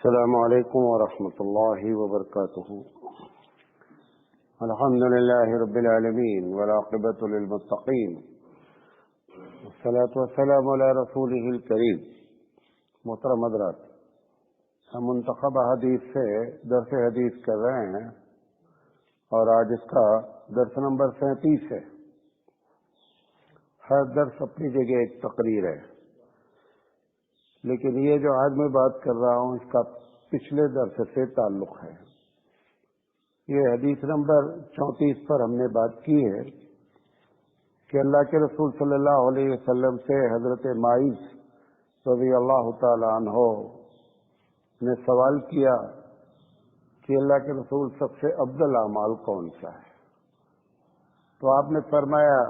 السلام علیکم ورحمۃ اللہ وبرکاتہ۔ الحمد للہ رب العالمین والعاقبۃ للمتقین والصلاۃ والسلام علی رسولہ الکریم۔ محترم حضرات، ہم منتخبہ حدیث سے درس حدیث کر رہے ہیں اور آج اس کا درس نمبر 37 ہے۔ ہر درس اپنی جگہ ایک تقریر ہے، لیکن یہ جو آج میں بات کر رہا ہوں اس کا پچھلے درس سے تعلق ہے۔ یہ حدیث نمبر 34 پر ہم نے بات کی ہے کہ اللہ کے رسول صلی اللہ علیہ وسلم سے حضرت ماعز رضی اللہ تعالی عنہ نے سوال کیا کہ اللہ کے رسول سب سے افضل اعمال کون سا ہے؟ تو آپ نے فرمایا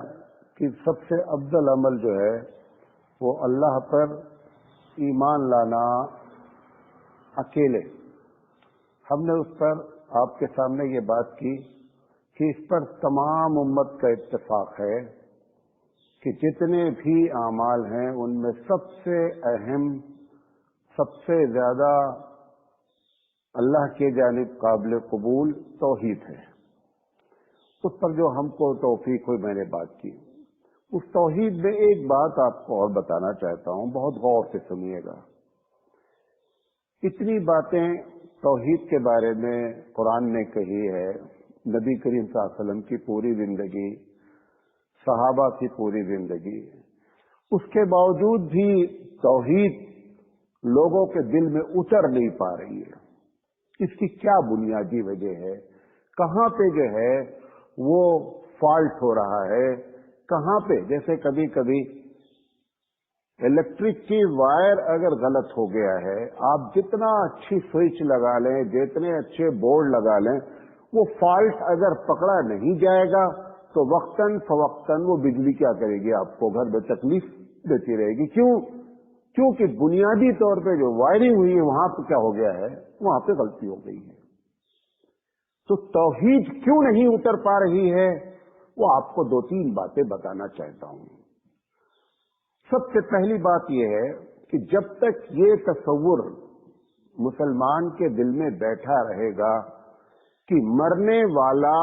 کہ سب سے افضل عمل جو ہے وہ اللہ پر ایمان لانا اکیلے۔ ہم نے اس پر آپ کے سامنے یہ بات کی کہ اس پر تمام امت کا اتفاق ہے کہ جتنے بھی اعمال ہیں ان میں سب سے اہم، سب سے زیادہ اللہ کے جانب قابل قبول توحید ہے۔ اس پر جو ہم کو توفیق ہوئی میں نے بات کی۔ اس توحید میں ایک بات آپ کو اور بتانا چاہتا ہوں، بہت غور سے سنیے گا۔ اتنی باتیں توحید کے بارے میں قرآن نے کہی ہے، نبی کریم صلی اللہ علیہ وسلم کی پوری زندگی، صحابہ کی پوری زندگی، اس کے باوجود بھی توحید لوگوں کے دل میں اتر نہیں پا رہی ہے۔ اس کی کیا بنیادی وجہ ہے؟ کہاں پہ جو ہے وہ فالٹ ہو رہا ہے؟ کہاں پہ جیسے کبھی کبھی الیکٹرک کی وائر اگر غلط ہو گیا ہے، آپ جتنا اچھی سوئچ لگا لیں، جتنے اچھے بورڈ لگا لیں، وہ فالٹ اگر پکڑا نہیں جائے گا تو وقتاً فوقتاً وہ بجلی کیا کرے گی؟ آپ کو گھر میں تکلیف دیتی رہے گی۔ کیونکہ بنیادی طور پہ جو وائرنگ ہوئی ہے وہاں پہ کیا ہو گیا ہے؟ وہاں پہ غلطی ہو گئی ہے۔ تو توحید کیوں نہیں اتر پا رہی ہے؟ وہ آپ کو 2-3 باتیں بتانا چاہتا ہوں۔ سب سے پہلی بات یہ ہے کہ جب تک یہ تصور مسلمان کے دل میں بیٹھا رہے گا کہ مرنے والا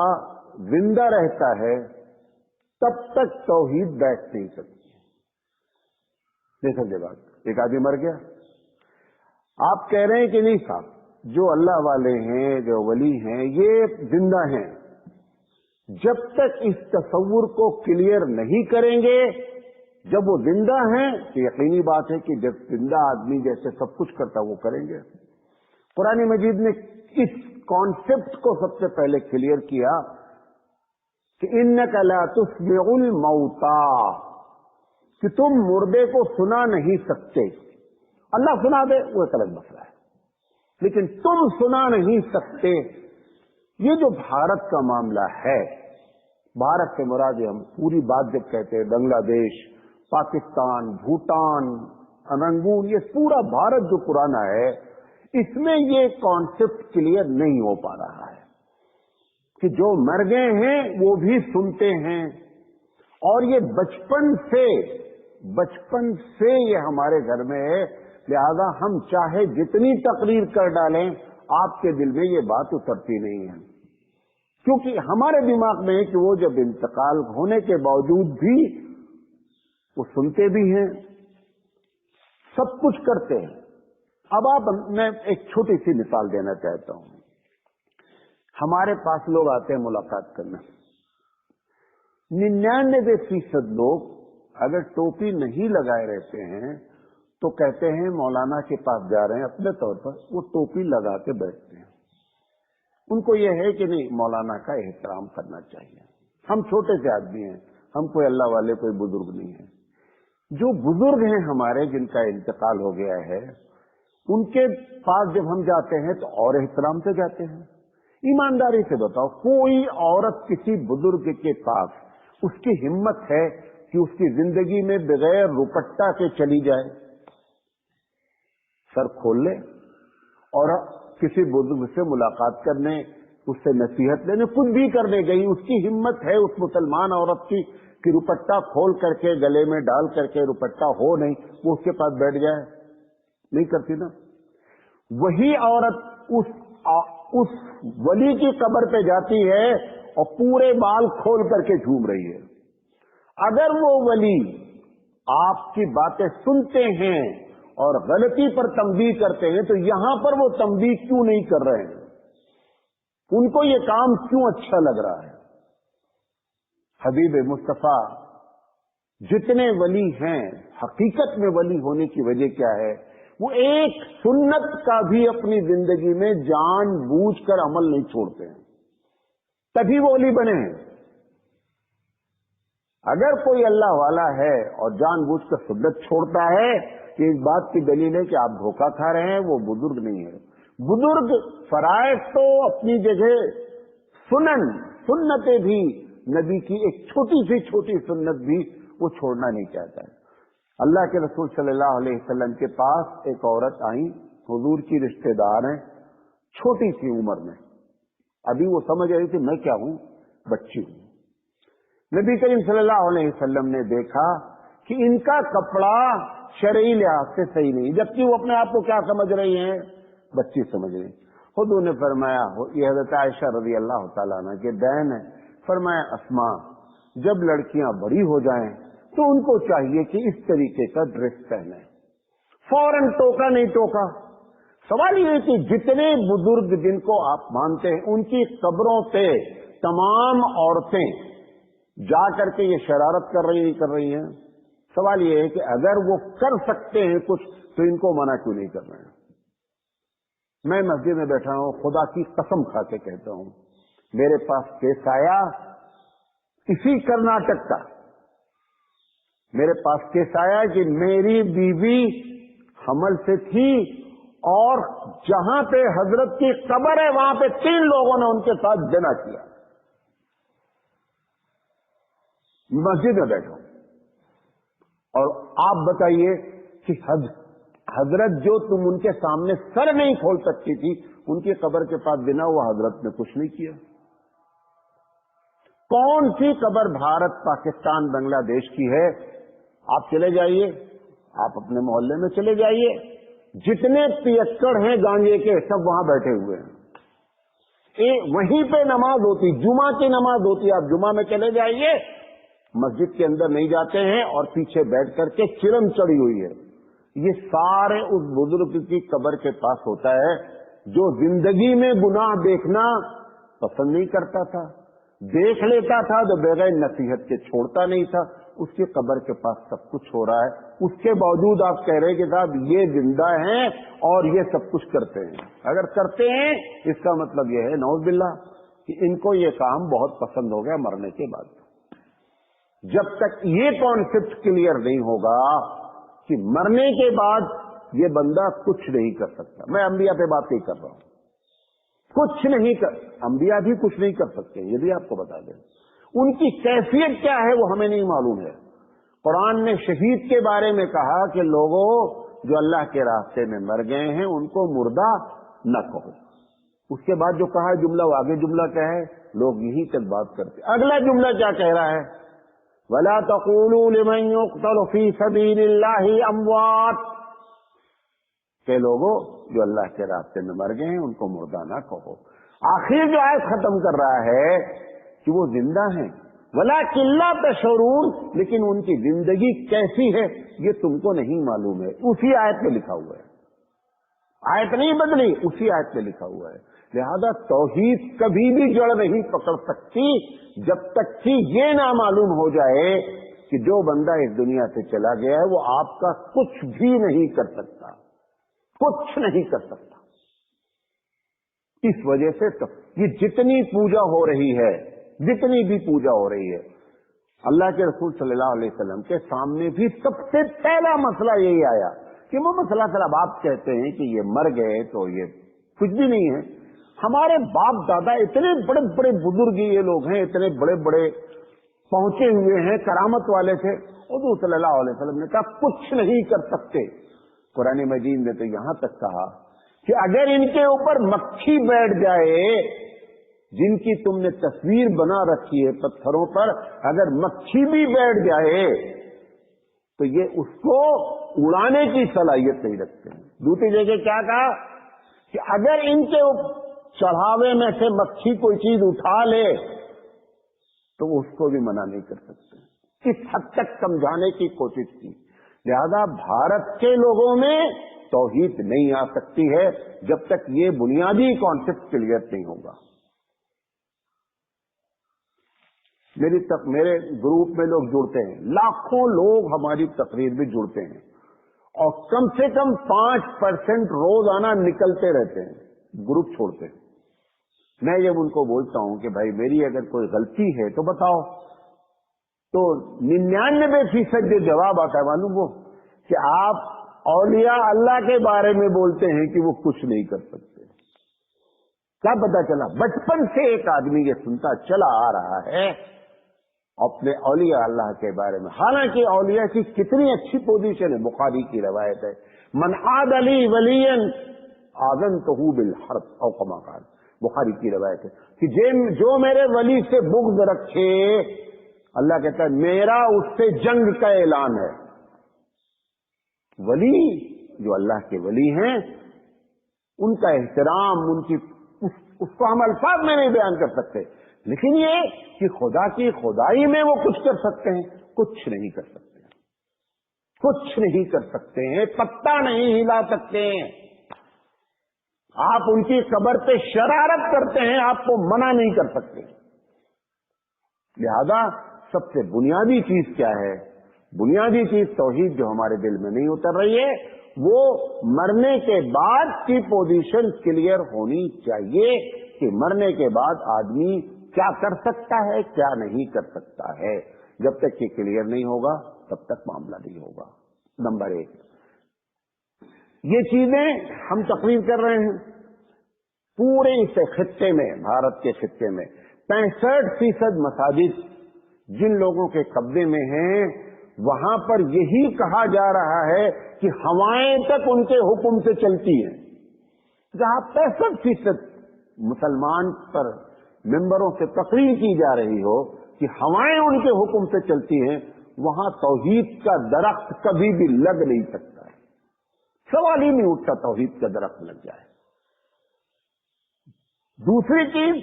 زندہ رہتا ہے، تب تک توحید بیٹھ نہیں سکتی۔ دیکھ لیجیے بات، ایک آدمی مر گیا، آپ کہہ رہے ہیں کہ نہیں صاحب، جو اللہ والے ہیں، جو ولی ہیں، یہ زندہ ہیں۔ جب تک اس تصور کو کلیئر نہیں کریں گے، جب وہ زندہ ہیں تو یقینی بات ہے کہ جب زندہ آدمی جیسے سب کچھ کرتا وہ کریں گے۔ قرآن مجید نے اس کانسیپٹ کو سب سے پہلے کلیئر کیا کہ اِنَّكَ لَا تُسْمِعُ الْمَوْتَىٰ، کہ تم مردے کو سنا نہیں سکتے۔ اللہ سنا دے وہ ایک الگ مسئلہ ہے، لیکن تم سنا نہیں سکتے۔ یہ جو بھارت کا معاملہ ہے، بھارت سے مراد ہم پوری بات جب کہتے ہیں بنگلہ دیش، پاکستان، بھوٹان، رنگون، یہ پورا بھارت جو پرانا ہے، اس میں یہ کانسیپٹ کلیئر نہیں ہو پا رہا ہے کہ جو مر گئے ہیں وہ بھی سنتے ہیں، اور یہ بچپن سے یہ ہمارے گھر میں ہے، لہذا ہم چاہے جتنی تقریر کر ڈالیں آپ کے دل میں یہ بات اترتی نہیں ہے، کیونکہ ہمارے دماغ میں ہے کہ وہ جب انتقال ہونے کے باوجود بھی وہ سنتے بھی ہیں، سب کچھ کرتے ہیں۔ اب میں ایک چھوٹی سی مثال دینا چاہتا ہوں۔ ہمارے پاس لوگ آتے ہیں ملاقات کرنا، 99% لوگ اگر ٹوپی نہیں لگائے رہتے ہیں تو کہتے ہیں مولانا کے پاس جا رہے ہیں، اپنے طور پر وہ ٹوپی لگا کے بیٹھتے ہیں۔ ان کو یہ ہے کہ نہیں، مولانا کا احترام کرنا چاہیے، ہم چھوٹے سے آدمی ہیں، ہم کوئی اللہ والے کوئی بزرگ نہیں ہیں۔ جو بزرگ ہیں ہمارے، جن کا انتقال ہو گیا ہے، ان کے پاس جب ہم جاتے ہیں تو اور احترام سے جاتے ہیں۔ ایمانداری سے بتاؤ، کوئی عورت کسی بزرگ کے پاس اس کی ہمت ہے کہ اس کی زندگی میں بغیر روپٹہ کے چلی جائے؟ سر کھول لے اور کسی بزرگ سے ملاقات کرنے، اس سے نصیحت لینے، کچھ بھی کرنے گئی، اس کی ہمت ہے اس مسلمان عورت کی کہ روپٹہ کھول کر کے گلے میں ڈال کر کے، روپٹہ ہو نہیں، وہ اس کے پاس بیٹھ جائے؟ نہیں کرتی نا۔ वही औरत उस वली की कब्र पे जाती है और पूरे बाल खोल करके झूम रही है। अगर वो वली आपकी बातें सुनते हैं और गलती पर तंबीह करते हैं तो यहां पर वो तंबीह क्यों नहीं कर रहे हैं? उनको ये काम क्यों अच्छा लग रहा है? हबीब मुस्तफा जितने वली हैं, हकीकत में वली होने की वजह क्या है? वो एक सुन्नत का भी अपनी जिंदगी में जानबूझकर अमल नहीं छोड़ते हैं, तभी वो वली बने हैं। अगर कोई अल्लाह वाला है और जानबूझकर सुन्नत छोड़ता है कि इस बात की दलील है कि आप धोखा खा रहे हैं, वो बुजुर्ग नहीं है। बुजुर्ग फराइज तो अपनी जगह, सुन्नतें भी, नबी की एक छोटी सुन्नत भी वो छोड़ना नहीं चाहता है। अल्लाह के रसूल सल्लल्लाहु अलैहि वसल्लम के पास एक औरत आई, हुजूर की रिश्तेदार है, छोटी सी उम्र में, अभी वो समझ रही थी मैं क्या हूं, बच्ची हूं। नबी करीम सल्लल्लाहु अलैहि वसल्लम ने देखा कि इनका कपड़ा शरई लिहाज से सही नहीं, जबकि वो अपने आप को क्या समझ रही हैं, बच्ची समझ रही। खुद ने फरमाया, ये हज़रत आयशा रज़ी अल्लाह तआला अन्हा के बहन है, फरमाया अस्मा जब लड़कियां बड़ी हो जाएं तो उनको चाहिए कि इस तरीके का ड्रेस पहने। फौरन टोका नहीं टोका। सवाल ये कि जितने बुजुर्ग जिनको आप मानते हैं उनकी कब्रों पे तमाम औरतें जा करके ये शरारत कर रही नहीं कर रही हैं? सवाल ये है कि अगर वो कर सकते हैं कुछ तो इनको मना क्यों नहीं कर रहे हैं? मैं मस्जिद में बैठा हूं, खुदा की कसम खा के कहता हूं, मेरे पास केस आया इसी कर्नाटक का, मेरे पास केस आया कि मेरी बीवी हमल से थी और जहां पे हजरत की कब्र है वहां पे 3 लोगों ने उनके साथ ज़िना किया। मस्जिद में बैठा हूं और आप बताइए कि हजरत जो तुम उनके सामने सर नहीं खोल सकती थी, उनकी कब्र के पास बिना हुआ हजरत ने कुछ नहीं किया। कौन सी कब्र भारत, पाकिस्तान, बांग्लादेश की है? आप चले जाइए, आप अपने मोहल्ले में चले जाइए, जितने पियक्कड़ हैं गांजे के सब वहां बैठे हुए हैं। वहीं पे नमाज होती, जुमा की नमाज होती, आप जुमा में चले जाइए, मस्जिद के अंदर नहीं जाते हैं और पीछे बैठ करके चिलम चढ़ी हुई है। ये सारे उस बुजुर्ग की कब्र के पास होता है जो जिंदगी में गुनाह देखना पसंद नहीं करता था, देख लेता था तो बगैर नसीहत के छोड़ता नहीं था। उसकी कब्र के पास सब कुछ हो रहा है, उसके बावजूद आप कह रहे हैं कि साहब ये जिंदा हैं और ये सब कुछ करते हैं। अगर करते हैं इसका मतलब यह है नौज़ बिल्लाह कि इनको ये काम बहुत पसंद हो गया मरने के बाद। जब तक ये कॉन्सेप्ट क्लियर नहीं होगा कि मरने के बाद ये बंदा कुछ नहीं कर सकता, मैं अंबिया पे बात नहीं कर रहा हूं, कुछ नहीं कर, अंबिया भी कुछ नहीं कर सकते, ये भी आपको बता दें। उनकी कैफियत क्या है वो हमें नहीं मालूम है। कुरान ने शहीद के बारे में कहा कि लोगों जो अल्लाह के रास्ते में मर गए हैं उनको मुर्दा न कहो। उसके बाद जो कहा जुमला, वो आगे जुमला क्या है, लोग यही तक बात करते। अगला जुमला क्या कह रहा है, वला तक़ूलू लिमन युक़्तलु फ़ी सबीलिल्लाहि अमवात, के लोगों जो अल्लाह के रास्ते में मर गए हैं उनको मुर्दा ना कहो। आखिर जो आयत खत्म कर रहा है कि वो जिंदा हैं, वलाकिन ला तशऊरून, लेकिन उनकी जिंदगी कैसी है ये तुमको नहीं मालूम है। उसी आयत में लिखा हुआ है, आयत नहीं बदली, उसी आयत में लिखा हुआ है। लिहाजा तौहीद कभी भी जड़ नहीं पकड़ सकती जब तक कि ये ना मालूम हो जाए कि जो बंदा इस दुनिया से चला गया है वो आपका कुछ भी नहीं कर सकता, कुछ नहीं कर सकता। इस वजह से तो ये जितनी पूजा हो रही है, जितनी भी पूजा हो रही है, अल्लाह के रसूल सल्लल्लाहु अलैहि वसल्लम के सामने भी सबसे पहला मसला यही आया कि वो मसला सलाब आप कहते हैं कि ये मर गए तो ये कुछ भी नहीं है। हमारे बाप दादा इतने बड़े बड़े बुजुर्ग ये लोग हैं, इतने बड़े बड़े पहुंचे हुए हैं, करामत वाले थे। हुज़ूर सल्लल्लाहु अलैहि वसल्लम ने कहा कुछ नहीं कर सकते। कुरान मजीद ने तो यहां तक कहा कि अगर इनके ऊपर मक्खी बैठ जाए, जिनकी तुमने तस्वीर बना रखी है पत्थरों पर, अगर मक्खी भी बैठ जाए तो ये उसको उड़ाने की सलाहियत नहीं रखते हैं। दूसरी जगह क्या कहा, کہ اگر ان کے چڑھاوے میں سے مکھی کوئی چیز اٹھا لے تو اس کو بھی منع نہیں کر سکتے، اس حد تک سمجھانے کی کوشش کی۔ لہذا بھارت کے لوگوں میں توحید نہیں آ سکتی ہے جب تک یہ بنیادی کانسیپٹ کلیئر نہیں ہوگا۔ میرے گروپ میں لوگ جڑتے ہیں، لاکھوں لوگ ہماری تقریر میں جڑتے ہیں، اور کم سے کم 5% روزانہ نکلتے رہتے ہیں، گروپ چھوڑتے ہیں۔ میں جب ان کو بولتا ہوں کہ بھائی میری اگر کوئی غلطی ہے تو بتاؤ، تو 99% جو جواب آتا ہے معلوم وہ کہ آپ اولیاء اللہ کے بارے میں بولتے ہیں کہ وہ کچھ نہیں کر سکتے۔ کیا پتا چلا؟ بچپن سے ایک آدمی یہ سنتا چلا آ رہا ہے اپنے اولیاء اللہ کے بارے میں، حالانکہ اولیاء کی کتنی اچھی پوزیشن ہے۔ بخاری کی روایت ہے، من عاد علی ولی آذنتہ بالحرب او کما قال، بخاری کی روایت ہے کہ جو میرے ولی سے بغض رکھے، اللہ کہتا ہے میرا اس سے جنگ کا اعلان ہے۔ ولی جو اللہ کے ولی ہیں ان کا احترام، ان کی اس کو ہم الفاظ میں نہیں بیان کر سکتے، لیکن یہ کہ خدا کی خدائی میں وہ کچھ کر سکتے ہیں، کچھ نہیں کر سکتے، کچھ نہیں کر سکتے ہیں، پتا نہیں ہلا سکتے ہیں۔ آپ ان کی قبر پہ شرارت کرتے ہیں، آپ کو منع نہیں کر سکتے۔ لہذا سب سے بنیادی چیز کیا ہے؟ بنیادی چیز توحید جو ہمارے دل میں نہیں اتر رہی ہے، وہ مرنے کے بعد کی پوزیشن کلیئر ہونی چاہیے کہ مرنے کے بعد آدمی کیا کر سکتا ہے، کیا نہیں کر سکتا ہے۔ جب تک یہ کلیئر نہیں ہوگا تب تک معاملہ نہیں ہوگا۔ نمبر 1، یہ چیزیں ہم تقریر کر رہے ہیں پورے اس خطے میں، بھارت کے خطے میں 65% مساجد جن لوگوں کے قبضے میں ہیں، وہاں پر یہی کہا جا رہا ہے کہ ہوائیں تک ان کے حکم سے چلتی ہیں۔ جہاں 65% مسلمان پر ممبروں سے تقریر کی جا رہی ہو کہ ہوائیں ان کے حکم سے چلتی ہیں، وہاں توحید کا درخت کبھی بھی لگ نہیں سکتا ہے۔ سوال ہی نہیں اٹھتا توحید کا درخت لگ جائے۔ دوسری چیز،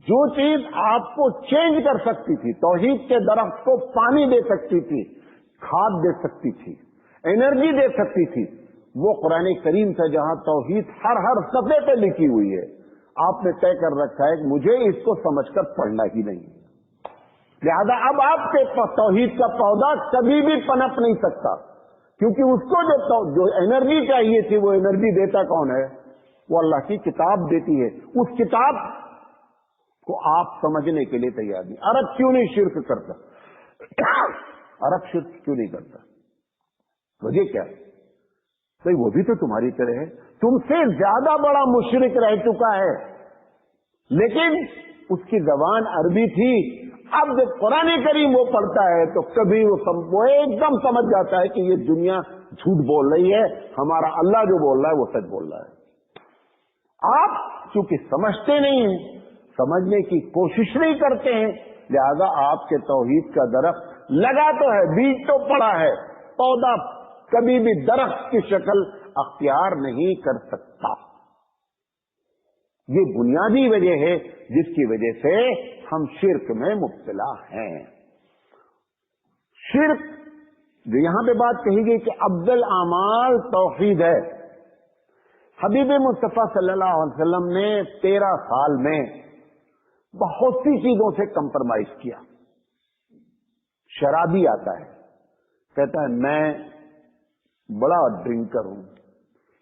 جو چیز آپ کو چینج کر سکتی تھی، توحید کے درخت کو پانی دے سکتی تھی، کھاد دے سکتی تھی، انرجی دے سکتی تھی، وہ قرآن کریم سے جہاں توحید ہر صفحے پہ لکھی ہوئی ہے، آپ نے طے کر رکھا ہے کہ مجھے اس کو سمجھ کر پڑھنا ہی نہیں۔ لہذا اب آپ کے توحید کا پودا کبھی بھی پنپ نہیں سکتا، کیونکہ اس کو جو انرجی چاہیے تھی وہ انرجی دیتا کون ہے؟ وہ اللہ کی کتاب دیتی ہے۔ اس کتاب کو آپ سمجھنے کے لیے تیار نہیں۔ عرب کیوں نہیں شرک کرتا؟ عرب شرک کیوں نہیں کرتا؟ وجہ کیا ہے؟ بھائی وہ بھی تو تمہاری طرح ہے، تم سے زیادہ بڑا مشرک رہ چکا ہے، لیکن اس کی زبان عربی تھی۔ اب جب قرآن کریم وہ پڑھتا ہے تو کبھی وہ ایک دم سمجھ جاتا ہے کہ یہ دنیا جھوٹ بول رہی ہے، ہمارا اللہ جو بول رہا ہے وہ سچ بول رہا ہے۔ آپ چونکہ سمجھتے نہیں ہیں، سمجھنے کی کوشش نہیں کرتے ہیں، لہذا آپ کے توحید کا درخت لگا تو ہے، بیج تو پڑا ہے، پودا کبھی بھی درخت کی شکل اختیار نہیں کر سکتا۔ یہ بنیادی وجہ ہے جس کی وجہ سے ہم شرک میں مبتلا ہیں۔ شرک جو یہاں پہ بات کہی گئی کہ افضل اعمال توحید ہے، حبیب مصطفیٰ صلی اللہ علیہ وسلم نے 13 سال میں بہت سی چیزوں سے کمپرومائز کیا۔ شرابی آتا ہے، کہتا ہے میں بڑا ڈرنکر ہوں،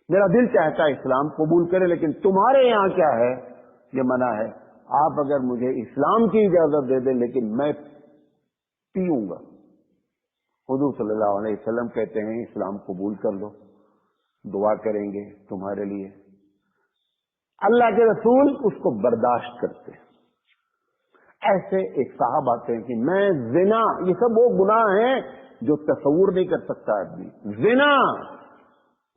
میرا دل چاہتا ہے اسلام قبول کرے، لیکن تمہارے یہاں کیا ہے؟ یہ منع ہے۔ آپ اگر مجھے اسلام کی اجازت دے دیں لیکن میں پیوں گا۔ حضور صلی اللہ علیہ وسلم کہتے ہیں اسلام قبول کر لو، دعا کریں گے تمہارے لیے۔ اللہ کے رسول اس کو برداشت کرتے ہیں۔ ایسے ایک صاحب آتے ہیں کہ میں زنا، یہ سب وہ گناہ ہیں جو تصور نہیں کر سکتا آدمی۔ زنا،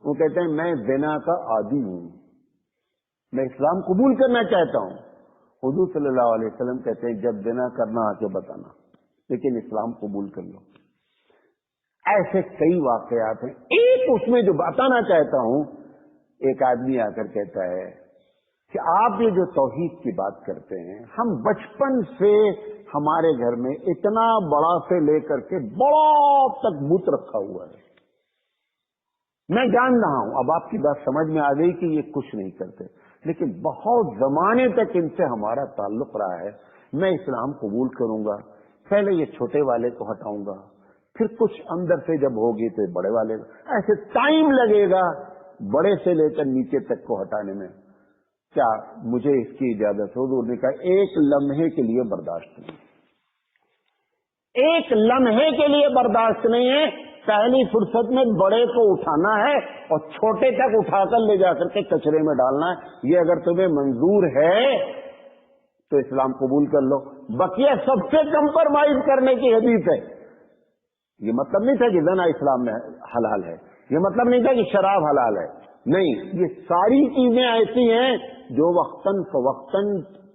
وہ کہتے ہیں میں زنا کا عادی ہوں، میں اسلام قبول کرنا چاہتا ہوں۔ حضور صلی اللہ علیہ وسلم کہتے ہیں جب زنا کرنا آ کے بتانا، لیکن اسلام قبول کر لو۔ ایسے کئی واقعات ہیں، ایک एक उसमें जो बताना चाहता हूं, एक आदमी आकर कहता है कि आप ये जो तौहीद की बात करते हैं, हम बचपन से हमारे घर में इतना बड़ा से लेकर के बड़ा तक बुत रखा हुआ है। मैं जान रहा हूं, अब आपकी बात समझ में आ गई कि ये कुछ नहीं करते, लेकिन बहुत जमाने तक इनसे हमारा ताल्लुक रहा है। मैं इस्लाम कबूल करूंगा, पहले ये छोटे वाले को हटाऊंगा, फिर कुछ अंदर से जब होगी तो बड़े वाले को, ऐसे टाइम लगेगा बड़े से लेकर नीचे तक को हटाने में। क्या मुझे इसकी इजाजत हो? हुजूर ने कहा एक लम्हे के लिए बर्दाश्त नहीं, एक लम्हे के लिए बर्दाश्त नहीं है। पहली फुर्सत में बड़े को उठाना है और छोटे तक उठाकर ले जाकर के कचरे में डालना है। ये अगर तुम्हें मंजूर है तो इस्लाम कबूल कर लो, बकिया सबसे कंप्रोमाइज करने की हदीस है। ये मतलब नहीं था कि ज़ना इस्लाम में हलाल है, ये मतलब नहीं था कि शराब हलाल है, नहीं, ये सारी चीजें ऐसी हैं जो वक्तन फवक्तन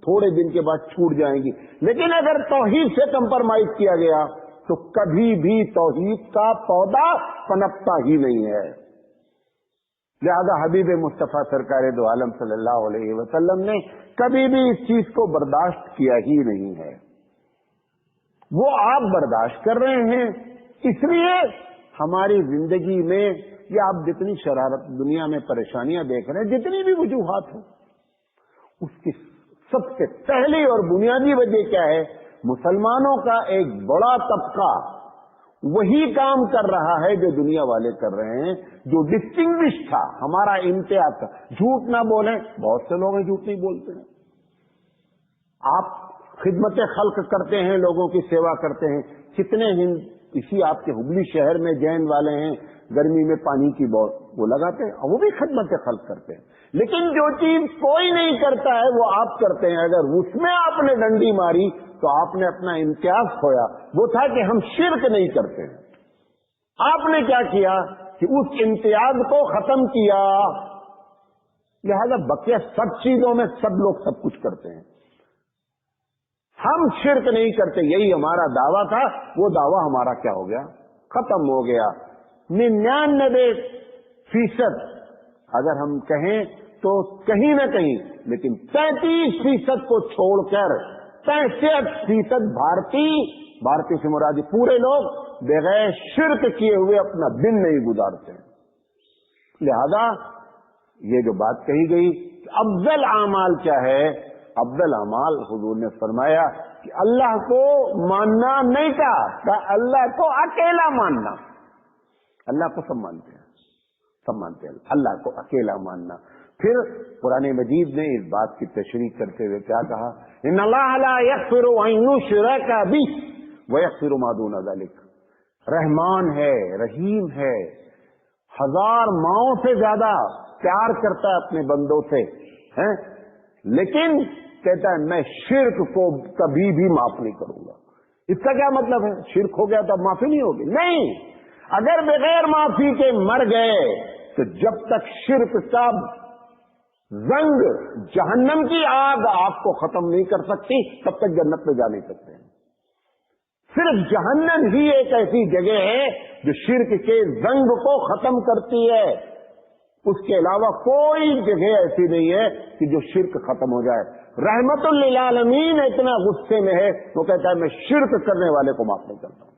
थोड़े दिन के बाद छूट जाएंगी। लेकिन अगर तौहीद से कंप्रोमाइज किया गया तो कभी भी तौहीद का पौधा पनपता ही नहीं है। लिहाजा हबीब मुस्तफा सरकार दो आलम सल्लल्लाहु अलैहि वसल्लम ने कभी भी इस चीज को बर्दाश्त किया ही नहीं है। वो आप बर्दाश्त कर रहे हैं, इसलिए हमारी जिंदगी में या आप जितनी शरारत दुनिया में परेशानियां देख रहे हैं, जितनी भी वजूहात हो, उसकी सबसे पहली और बुनियादी वजह क्या है? मुसलमानों का एक बड़ा तबका वही काम कर रहा है जो दुनिया वाले कर रहे हैं, जो डिस्टिंग्विश था, हमारा इम्तियाज था। झूठ ना बोलें, बहुत से लोग झूठ नहीं बोलते हैं। आप खिदमत खल्क करते हैं, लोगों की सेवा करते हैं। कितने इसी आपके हुबली शहर में जैन वाले हैं, गर्मी में पानी की वो लगाते हैं, वो भी खिदमत खल्क करते हैं। लेकिन जो चीज कोई नहीं करता है वो आप करते हैं। अगर उसमें आपने डंडी मारी तो आपने अपना इम्तियाज खोया। वो था कि हम शिरक नहीं करते हैं। आपने क्या किया कि उस इम्तियाज को खत्म किया। लिहाजा बकिया सब चीजों में सब लोग सब कुछ करते हैं, हम शिरक नहीं करते। यही हमारा दावा था, वो दावा हमारा क्या हो गया? खत्म हो गया। 99% अगर हम कहें तो कहीं न कहीं, लेकिन 33% को छोड़कर 65% भारतीय से मुराद पूरे लोग बगैर शिरक किए हुए अपना दिन नहीं गुजारते। लिहाजा ये जो बात कही गई कि अफजल आमाल क्या है? अफजल आमाल हुजूर ने फरमाया कि अल्लाह को मानना नहीं कहा, अल्लाह को अकेला मानना। अल्लाह को सब मानते हैं, सब मानते हैं, अल्लाह को अकेला मानना। फिर कुरान मजीद ने इस बात की तशरीह करते हुए क्या कहा? इन्नल्लाह ला यग़फ़िरु अन युश्रका बिही व यग़फ़िरु मा दूना ज़ालिक। रहमान है, रहीम है, 1000 माओं से ज्यादा प्यार करता है अपने बंदों से, हैं? लेकिन कहता है मैं शिर्क को कभी भी माफ नहीं करूंगा। इसका क्या मतलब है? शिर्क हो गया तो अब माफी नहीं होगी? नहीं, अगर बगैर माफी के मर गए तो जब तक शिर्क का जंग, जहन्नम की आग आपको खत्म नहीं कर सकती, तब तक जन्नत में जा नहीं सकते। सिर्फ जहन्नम ही एक ऐसी जगह है जो शिर्क के जंग को खत्म करती है। उसके अलावा कोई जगह ऐसी नहीं है कि जो शिर्क खत्म हो जाए। रहमतुल लिल आलमीन इतना गुस्से में है, वो कहता है मैं शिर्क करने वाले को माफ नहीं करता हूं।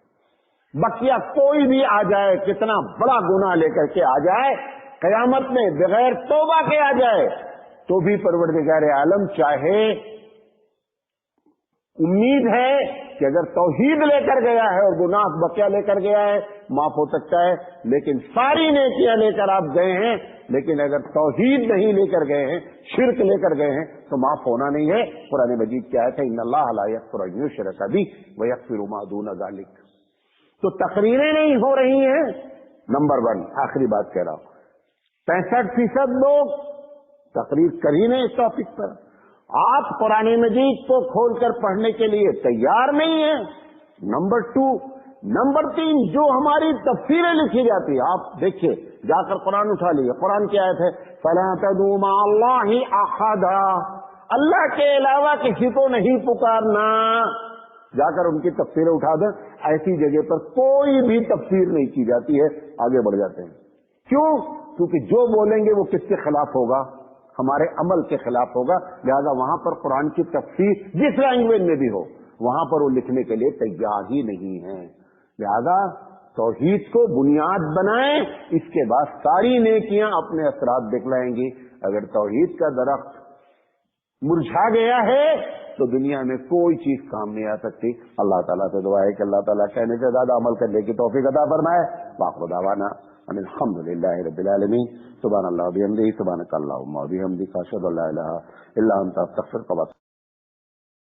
बकिया कोई भी आ जाए, कितना बड़ा गुनाह लेकर के आ जाए, कयामत में बगैर तौबा के आ जाए, तो भी परवरदिगार आलम चाहे, उम्मीद है कि अगर तौहीद लेकर गया है और गुनाह बकिया लेकर गया है, माफ हो सकता है। लेकिन सारी नेकियां लेकर आप गए हैं, लेकिन अगर तौहीद नहीं लेकर गए हैं, शिर्क लेकर गए हैं, तो माफ होना नहीं है। कुरान मजीद क्या है? इन्नल्लाह ला यग़फ़िरु अन युश्रका बिही व यग़फ़िरु मा दूना ज़ालिक। तो तकरीरें नहीं हो रही हैं। नंबर 1, आखिरी बात कह रहा हूं, 65% लोग तकरीर कर ही नहीं इस टॉपिक पर। आप कुरान मजीद को खोलकर पढ़ने के लिए तैयार नहीं है। नंबर 2, नंबर 3, जो हमारी तफसीरें लिखी जाती है, आप देखिए, जाकर कुरान उठा लीजिए, कुरान की आयत है फला तदू मअल्लाहि अहदा, अल्लाह के अलावा किसी को नहीं पुकारना। जाकर उनकी तफसीरें उठा दें, ऐसी जगह पर कोई भी तफसीर नहीं की जाती है। आगे बढ़ जाते हैं। کیوں؟ کیونکہ جو بولیں گے وہ کس کے خلاف ہوگا؟ ہمارے عمل کے خلاف ہوگا. لہذا وہاں پر قرآن کی تفسیر جس لینگویج میں بھی ہو وہاں پر وہ لکھنے کے لیے تیار ہی نہیں ہے. لہذا توحید کو بنیاد بنائیں، اس کے بعد ساری نیکیاں اپنے اثرات دکھلائیں گی. اگر توحید کا درخت مرجھا گیا ہے تو دنیا میں کوئی چیز کام نہیں آ سکتی. اللہ تعالیٰ سے دعا ہے کہ اللہ تعالیٰ کہنے سے زیادہ عمل کرنے کی توفیق عطا فرمائے. وآخر دعوانا ان الحمد للہ رب العالمین. سبحان اللہ وبحمدہ، سبحانک اللہم وبحمدک، اشہد ان لا الہ الا انت، استغفرک.